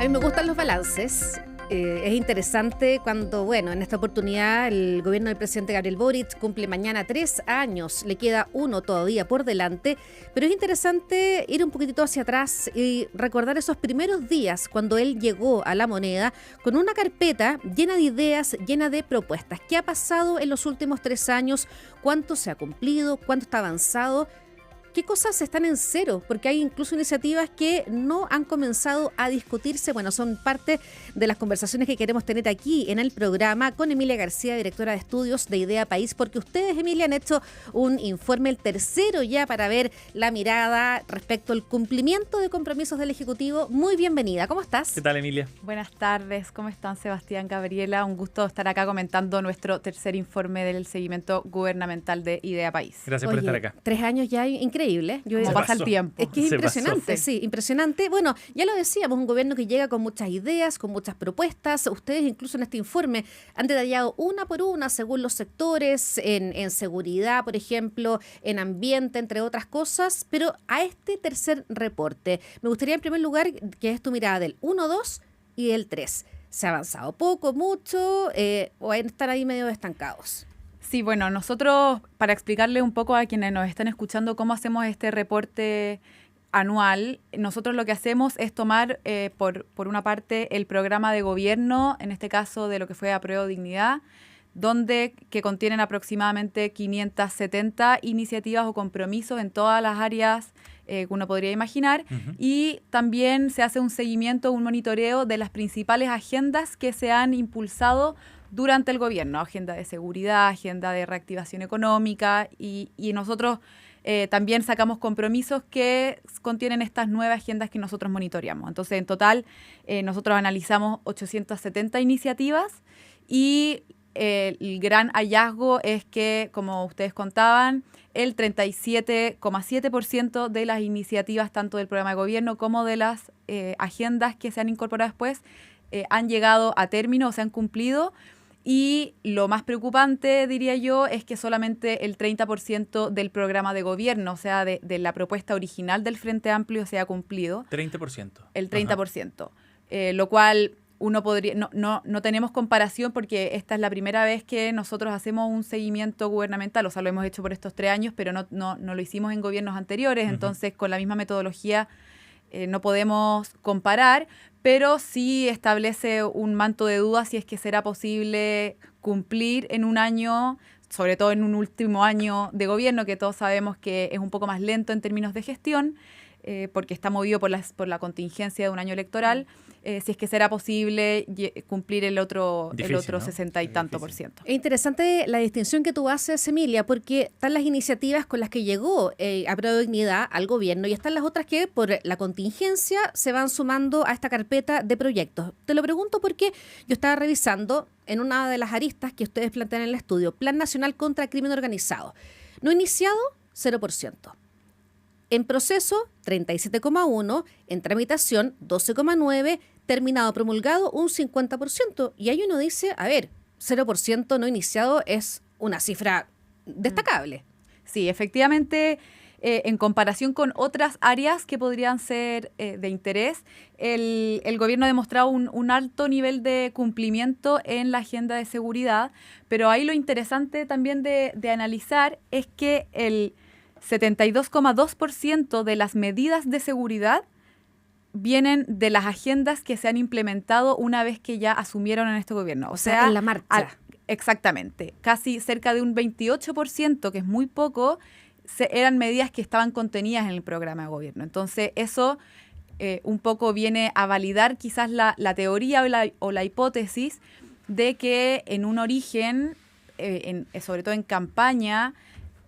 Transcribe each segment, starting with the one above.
mí me gustan los balances. Es interesante cuando, en esta oportunidad el gobierno del presidente Gabriel Boric cumple mañana 3 años, le queda 1 todavía por delante, pero es interesante ir un poquitito hacia atrás y recordar esos primeros días cuando él llegó a La Moneda con una carpeta llena de ideas, llena de propuestas. ¿Qué ha pasado en los últimos 3 años? ¿Cuánto se ha cumplido? ¿Cuánto está avanzado? ¿Qué cosas están en cero? Porque hay incluso iniciativas que no han comenzado a discutirse. Bueno, son parte de las conversaciones que queremos tener aquí en el programa con Emilia García, directora de estudios de Idea País, porque ustedes, Emilia, han hecho un informe, el tercero ya, para ver la mirada respecto al cumplimiento de compromisos del Ejecutivo. Muy bienvenida. ¿Cómo estás? ¿Qué tal, Emilia? Buenas tardes. ¿Cómo están, Sebastián, Gabriela? Un gusto estar acá comentando nuestro tercer informe del seguimiento gubernamental de Idea País. Gracias por estar acá. 3 años ya, increíble. ¿Cómo pasa el tiempo? Es que es impresionante, sí, impresionante. Bueno, ya lo decíamos, un gobierno que llega con muchas ideas, con muchas propuestas. Ustedes incluso en este informe han detallado una por una, según los sectores, en seguridad, por ejemplo, en ambiente, entre otras cosas. Pero a este tercer reporte, me gustaría en primer lugar que es tu mirada del 1, 2 y del 3. ¿Se ha avanzado poco, mucho o están ahí medio estancados? Sí, bueno, nosotros, para explicarle un poco a quienes nos están escuchando cómo hacemos este reporte anual, nosotros lo que hacemos es tomar, por una parte, el programa de gobierno, en este caso de lo que fue Apruebo Dignidad, que contienen aproximadamente 570 iniciativas o compromisos en todas las áreas que uno podría imaginar, y también se hace un seguimiento, un monitoreo de las principales agendas que se han impulsado durante el gobierno, agenda de seguridad, agenda de reactivación económica, y nosotros también sacamos compromisos que contienen estas 9 agendas que nosotros monitoreamos. Entonces, en total, nosotros analizamos 870 iniciativas y el gran hallazgo es que, como ustedes contaban, el 37,7% de las iniciativas, tanto del programa de gobierno como de las agendas que se han incorporado después, han llegado a término o se han cumplido. Y lo más preocupante, diría yo, es que solamente el 30% del programa de gobierno, o sea, de la propuesta original del Frente Amplio, se ha cumplido. 30%. El 30%. Lo cual uno podría... No tenemos comparación porque esta es la primera vez que nosotros hacemos un seguimiento gubernamental. O sea, lo hemos hecho por estos 3 años, pero no lo hicimos en gobiernos anteriores. Entonces, con la misma metodología no podemos comparar, pero sí establece un manto de dudas si es que será posible cumplir en un año, sobre todo en un último año de gobierno, que todos sabemos que es un poco más lento en términos de gestión, porque está movido por la contingencia de un año electoral, si es que será posible cumplir el otro 60 y tanto por ciento. Es interesante la distinción que tú haces, Emilia, porque están las iniciativas con las que llegó Apruebo Dignidad al gobierno y están las otras que por la contingencia se van sumando a esta carpeta de proyectos. Te lo pregunto porque yo estaba revisando en una de las aristas que ustedes plantean en el estudio, Plan Nacional contra el Crimen Organizado. No iniciado, 0%. En proceso, 37,1%, en tramitación, 12,9%, terminado promulgado, un 50%. Y ahí uno dice, 0% no iniciado es una cifra destacable. Sí, efectivamente, en comparación con otras áreas que podrían ser de interés, el gobierno ha demostrado un alto nivel de cumplimiento en la agenda de seguridad, pero ahí lo interesante también de analizar es que el 72,2% de las medidas de seguridad vienen de las agendas que se han implementado una vez que ya asumieron en este gobierno. O sea, en la marcha. Exactamente. Casi cerca de un 28%, que es muy poco, eran medidas que estaban contenidas en el programa de gobierno. Entonces, eso un poco viene a validar quizás la teoría o la hipótesis de que en un origen, sobre todo en campaña,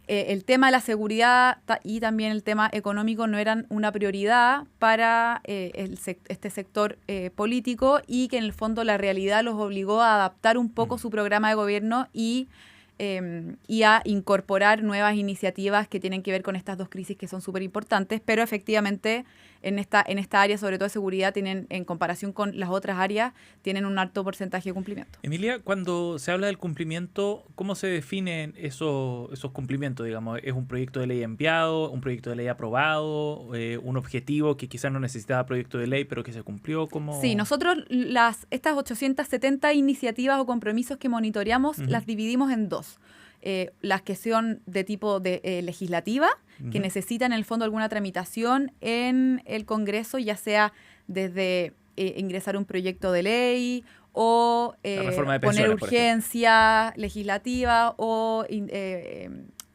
el tema de la seguridad y también el tema económico no eran una prioridad para este sector político, y que en el fondo la realidad los obligó a adaptar un poco su programa de gobierno y a incorporar nuevas iniciativas que tienen que ver con estas dos crisis que son súper importantes, pero efectivamente en esta área, sobre todo de seguridad, tienen, en comparación con las otras áreas, tienen un alto porcentaje de cumplimiento. Emilia, cuando se habla del cumplimiento, ¿cómo se definen esos cumplimientos? Digamos, ¿es un proyecto de ley enviado, un proyecto de ley aprobado, un objetivo que quizás no necesitaba proyecto de ley, pero que se cumplió? ¿Cómo? Sí, nosotros estas 870 iniciativas o compromisos que monitoreamos las dividimos en dos. Las que son de tipo legislativa, que necesitan en el fondo alguna tramitación en el Congreso, ya sea desde ingresar un proyecto de ley o poner urgencia legislativa o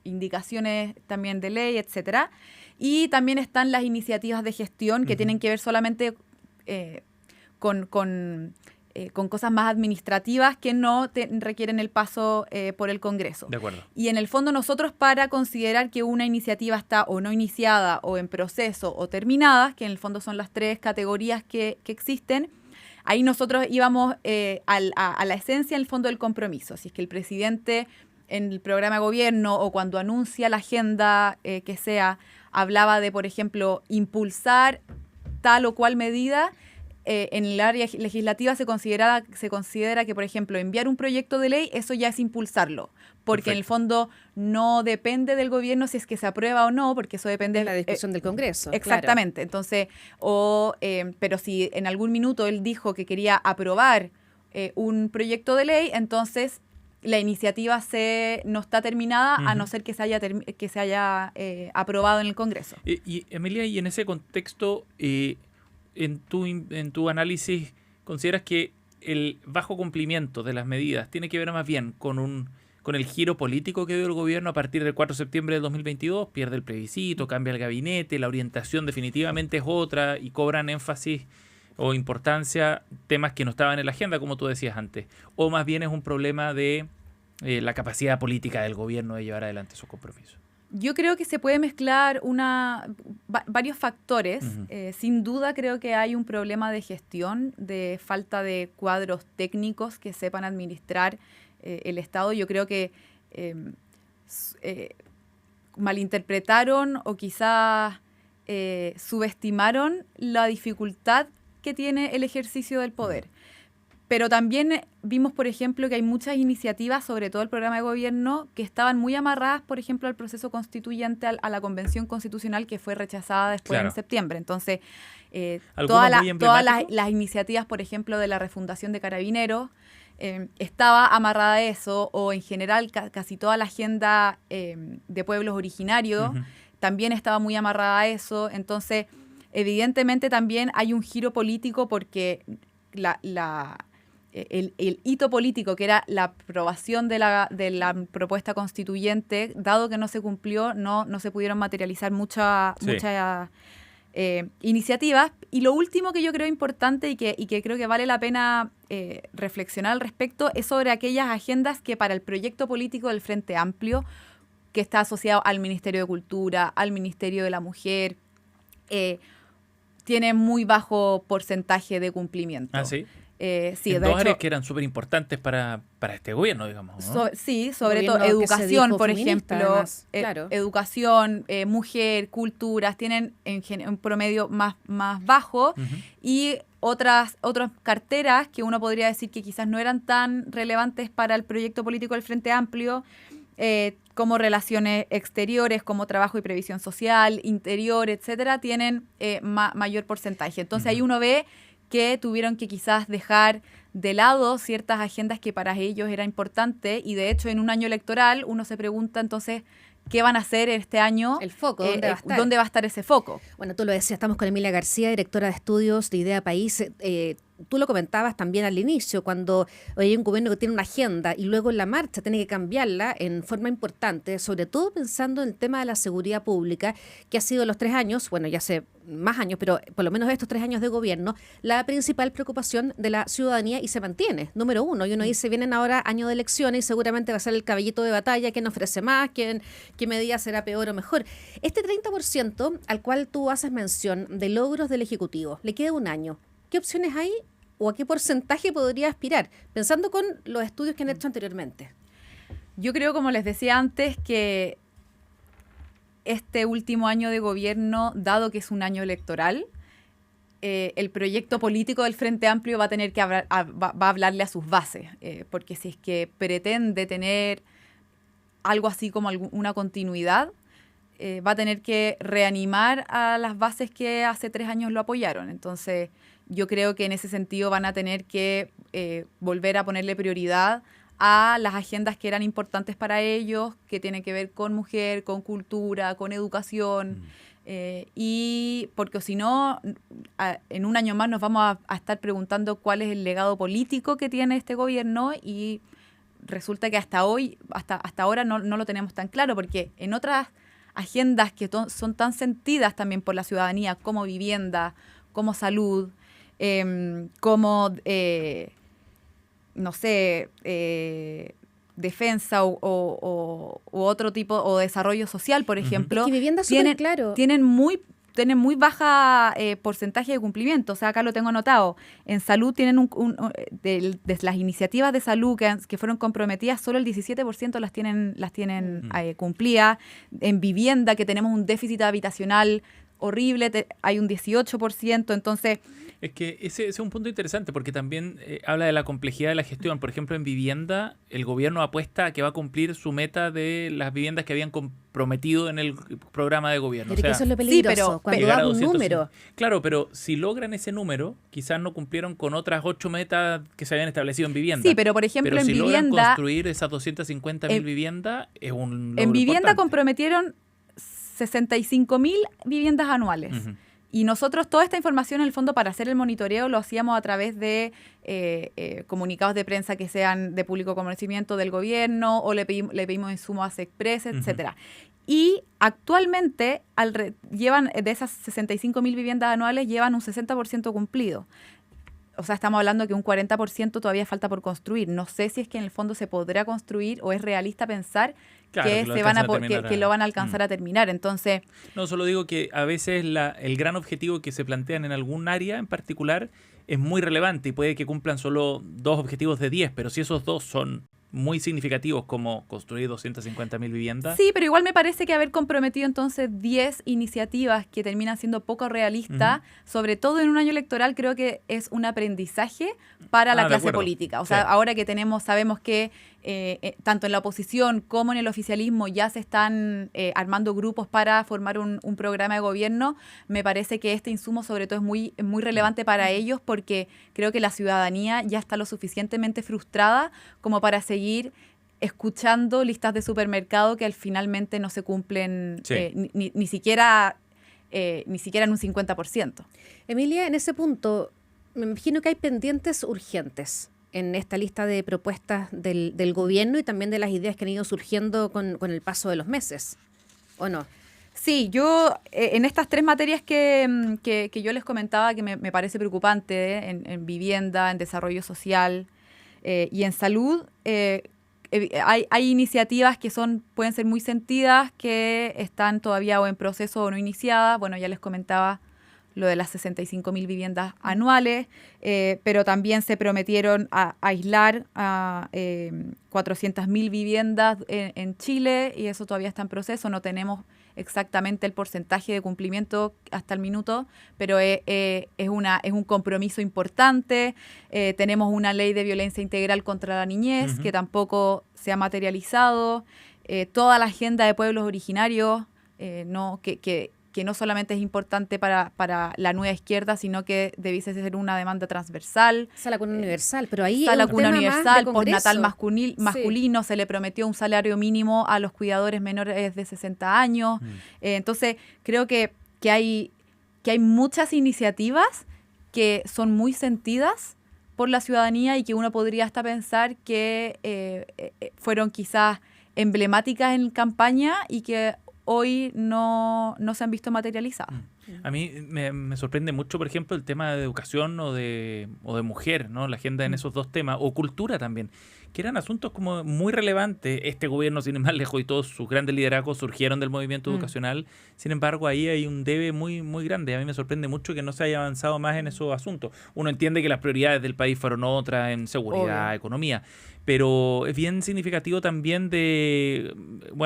indicaciones también de ley, etcétera. Y también están las iniciativas de gestión que tienen que ver solamente con cosas más administrativas que no requieren el paso por el Congreso. De acuerdo. Y en el fondo nosotros, para considerar que una iniciativa está o no iniciada o en proceso o terminada, que en el fondo son las tres categorías que existen, ahí nosotros íbamos a la esencia, en el fondo, del compromiso. Si es que el presidente en el programa de gobierno o cuando anuncia la agenda que sea, hablaba de, por ejemplo, impulsar tal o cual medida, en el área legislativa se considera que, por ejemplo, enviar un proyecto de ley, eso ya es impulsarlo, porque Perfecto. En el fondo no depende del gobierno si es que se aprueba o no, porque eso depende de la discusión del Congreso. Exactamente. Claro. Entonces, pero si en algún minuto él dijo que quería aprobar un proyecto de ley, entonces la iniciativa no está terminada a no ser que se haya aprobado en el Congreso. Y Emilia, y en ese contexto, en tu análisis, ¿consideras que el bajo cumplimiento de las medidas tiene que ver más bien con el giro político que dio el gobierno a partir del 4 de septiembre de 2022? Pierde el plebiscito, cambia el gabinete, la orientación definitivamente es otra y cobran énfasis o importancia temas que no estaban en la agenda, como tú decías antes. ¿O más bien es un problema de la capacidad política del gobierno de llevar adelante esos compromisos? Yo creo que se puede mezclar varios factores. Sin duda creo que hay un problema de gestión, de falta de cuadros técnicos que sepan administrar el Estado. Yo creo que malinterpretaron o quizás subestimaron la dificultad que tiene el ejercicio del poder. Pero también vimos, por ejemplo, que hay muchas iniciativas, sobre todo el programa de gobierno, que estaban muy amarradas, por ejemplo, al proceso constituyente, a la convención constitucional que fue rechazada después en septiembre. Entonces, todas las iniciativas, por ejemplo, de la refundación de Carabineros, estaba amarrada a eso, o en general casi toda la agenda de pueblos originarios también estaba muy amarrada a eso. Entonces, evidentemente también hay un giro político porque el hito político, que era la aprobación de la propuesta constituyente, dado que no se cumplió, no se pudieron materializar muchas iniciativas. Y lo último que yo creo importante y que creo que vale la pena reflexionar al respecto es sobre aquellas agendas que para el proyecto político del Frente Amplio, que está asociado al Ministerio de Cultura, al Ministerio de la Mujer, tiene muy bajo porcentaje de cumplimiento. ¿Ah, sí? Sí, en dos áreas que eran súper importantes para este gobierno, digamos, ¿no? Sí, sobre todo educación, por ejemplo. Además, claro. Educación, mujer, culturas, tienen un promedio más bajo. Y otras carteras que uno podría decir que quizás no eran tan relevantes para el proyecto político del Frente Amplio, como relaciones exteriores, como trabajo y previsión social, interior, etcétera, tienen mayor porcentaje. Entonces ahí uno ve que tuvieron que quizás dejar de lado ciertas agendas que para ellos era importante, y de hecho en un año electoral uno se pregunta entonces qué van a hacer este año. El foco, ¿dónde va a estar? ¿Dónde va a estar ese foco? Bueno, tú lo decías, estamos con Emilia García, directora de estudios de Idea País. Tú lo comentabas también al inicio, cuando hay un gobierno que tiene una agenda y luego en la marcha tiene que cambiarla en forma importante, sobre todo pensando en el tema de la seguridad pública, que ha sido los 3 años, bueno, ya hace más años, pero por lo menos estos 3 años de gobierno, la principal preocupación de la ciudadanía, y se mantiene, número uno. Y uno dice, vienen ahora años de elecciones y seguramente va a ser el caballito de batalla, quién ofrece más, qué medida será peor o mejor. Este 30% al cual tú haces mención de logros del Ejecutivo, le queda un año. ¿Qué opciones hay o a qué porcentaje podría aspirar, pensando con los estudios que han hecho anteriormente? Yo creo, como les decía antes, que este último año de gobierno, dado que es un año electoral, el proyecto político del Frente Amplio va a tener que va a hablarle a sus bases, porque si es que pretende tener algo así como una continuidad, va a tener que reanimar a las bases que hace 3 años lo apoyaron. Entonces, yo creo que en ese sentido van a tener que volver a ponerle prioridad a las agendas que eran importantes para ellos, que tienen que ver con mujer, con cultura, con educación. Y porque si no, en un año más nos vamos a estar preguntando cuál es el legado político que tiene este gobierno, y resulta que hasta ahora no lo tenemos tan claro, porque en otras agendas que son tan sentidas también por la ciudadanía, como vivienda, como salud, como, no sé, defensa u otro tipo, o desarrollo social, por ejemplo, que vivienda tienen muy baja porcentaje de cumplimiento. O sea, acá lo tengo anotado. En salud tienen de las iniciativas de salud que fueron comprometidas, solo el 17% las tienen cumplidas. En vivienda, que tenemos un déficit habitacional horrible, hay un 18%. Entonces, es que ese es un punto interesante, porque también habla de la complejidad de la gestión. Por ejemplo, en vivienda, el gobierno apuesta a que va a cumplir su meta de las viviendas que habían comprometido en el programa de gobierno. Pero eso es lo peligroso, pero cuando das un número. Claro, pero si logran ese número, quizás no cumplieron con otras 8 metas que se habían establecido en vivienda. Sí, pero por ejemplo, pero en si vivienda, logran construir esas 250.000 viviendas, es un logro en vivienda importante. comprometieron 65.000 viviendas anuales. Uh-huh. Y nosotros toda esta información, en el fondo, para hacer el monitoreo, lo hacíamos a través de comunicados de prensa que sean de público conocimiento del gobierno, o le pedimos insumos a Sexpress, etcétera. Y actualmente llevan de esas 65.000 viviendas anuales, llevan un 60% cumplido. O sea, estamos hablando que un 40% todavía falta por construir. No sé si es que en el fondo se podrá construir, o es realista pensar que lo van a alcanzar a terminar. Entonces, no, solo digo que a veces el gran objetivo que se plantean en algún área en particular es muy relevante, y puede que cumplan solo 2 objetivos de 10, pero si esos 2 son muy significativos, como construir 250.000 viviendas. Sí, pero igual me parece que haber comprometido entonces 10 iniciativas que terminan siendo poco realistas, sobre todo en un año electoral, creo que es un aprendizaje para la clase política. O sea, ahora que sabemos que tanto en la oposición como en el oficialismo ya se están armando grupos para formar un programa de gobierno, me parece que este insumo sobre todo es muy relevante para ellos, porque creo que la ciudadanía ya está lo suficientemente frustrada como para seguir escuchando listas de supermercado que finalmente no se cumplen ni siquiera en un 50%. Emilia, en ese punto, me imagino que hay pendientes urgentes en esta lista de propuestas del gobierno, y también de las ideas que han ido surgiendo con el paso de los meses, ¿o no? Sí, yo en estas 3 materias que yo les comentaba, que me parece preocupante, en vivienda, en desarrollo social y en salud, hay iniciativas que pueden ser muy sentidas, que están todavía o en proceso o no iniciadas. Bueno, ya les comentaba lo de las 65.000 viviendas anuales, pero también se prometieron aislar a 400.000 viviendas en Chile, y eso todavía está en proceso. No tenemos exactamente el porcentaje de cumplimiento hasta el minuto, pero es un compromiso importante. Tenemos una ley de violencia integral contra la niñez, que tampoco se ha materializado. Toda la agenda de pueblos originarios, que no solamente es importante para la nueva izquierda, sino que debiese ser una demanda transversal. Sala cuna universal, pero ahí sala cuna universal, postnatal masculino, se le prometió un salario mínimo a los cuidadores menores de 60 años. Entonces, creo que hay muchas iniciativas que son muy sentidas por la ciudadanía, y que uno podría hasta pensar que fueron quizás emblemáticas en campaña y que hoy no se han visto materializadas. A mí me sorprende mucho, por ejemplo, el tema de educación o de mujer, ¿no? La agenda en esos 2 temas, o cultura también, que eran asuntos como muy relevantes. Este gobierno, sin ir más lejos, y todos sus grandes liderazgos surgieron del movimiento educacional. Sin embargo, ahí hay un debe muy, muy grande. A mí me sorprende mucho que no se haya avanzado más en esos asuntos. Uno entiende que las prioridades del país fueron otras, en seguridad, economía, pero es bien significativo también de,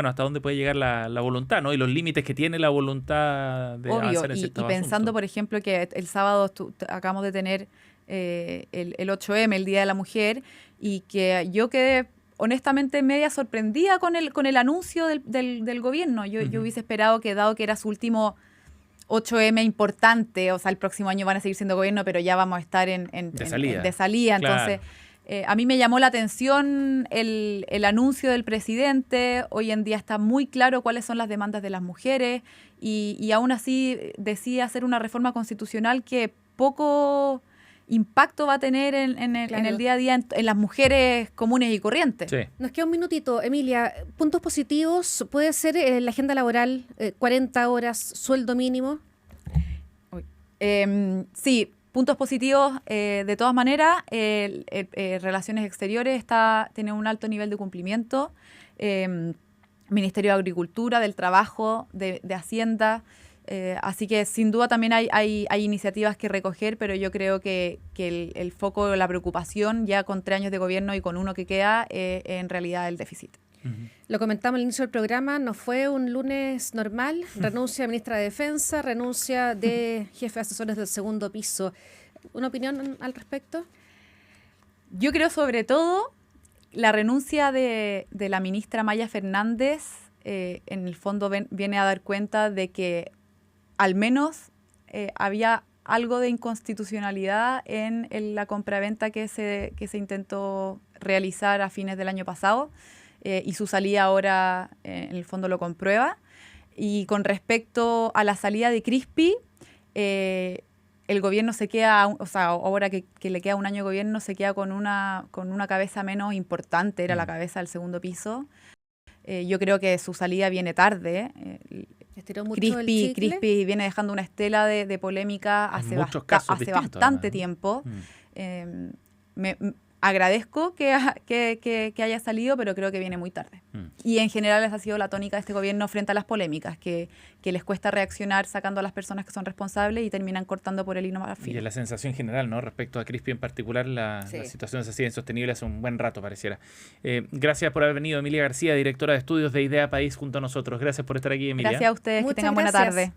hasta dónde puede llegar la voluntad, ¿no? Y los límites que tiene la voluntad de avanzar avanzar en y ciertos pensando, asuntos. por ejemplo, que el sábado acabamos de tener el 8M, el Día de la Mujer, y que yo quedé honestamente media sorprendida con el anuncio del gobierno. Yo hubiese esperado que, dado que era su último 8M importante, o sea, el próximo año van a seguir siendo gobierno, pero ya vamos a estar de salida. Claro. Entonces, a mí me llamó la atención el anuncio del presidente. Hoy en día está muy claro cuáles son las demandas de las mujeres y aún así decide hacer una reforma constitucional que poco impacto va a tener en el día a día en las mujeres comunes y corrientes. Sí. Nos queda un minutito, Emilia. Puntos positivos, puede ser la agenda laboral, 40 horas, sueldo mínimo. Sí, puntos positivos, de todas maneras, Relaciones Exteriores tiene un alto nivel de cumplimiento, Ministerio de Agricultura, del Trabajo, de Hacienda, así que sin duda también hay iniciativas que recoger, pero yo creo que el foco, la preocupación ya con 3 años de gobierno y con uno que queda, en realidad el déficit. Lo comentamos al inicio del programa, no fue un lunes normal, renuncia de ministra de Defensa, renuncia de jefe de asesores del segundo piso. ¿Una opinión al respecto? Yo creo sobre todo la renuncia de la ministra Maya Fernández, en el fondo viene a dar cuenta de que al menos había algo de inconstitucionalidad en la compraventa que se intentó realizar a fines del año pasado. Y su salida ahora, en el fondo, lo comprueba. Y con respecto a la salida de Crispi, el gobierno se queda, o sea, ahora que le queda un año de gobierno, se queda con una cabeza menos importante, era la cabeza del segundo piso. Yo creo que su salida viene tarde. Estiró mucho el chicle. Crispi viene dejando una estela de polémica hace bastante tiempo. Agradezco que haya salido, pero creo que viene muy tarde. Y en general esa ha sido la tónica de este gobierno frente a las polémicas, que les cuesta reaccionar sacando a las personas que son responsables y terminan cortando por el hilo más fino. Y la sensación general, ¿no? Respecto a Crispi en particular, la situación es así insostenible hace un buen rato, pareciera. Gracias por haber venido, Emilia García, directora de estudios de Idea País, junto a nosotros. Gracias por estar aquí, Emilia. Gracias a ustedes, que tengan buena tarde.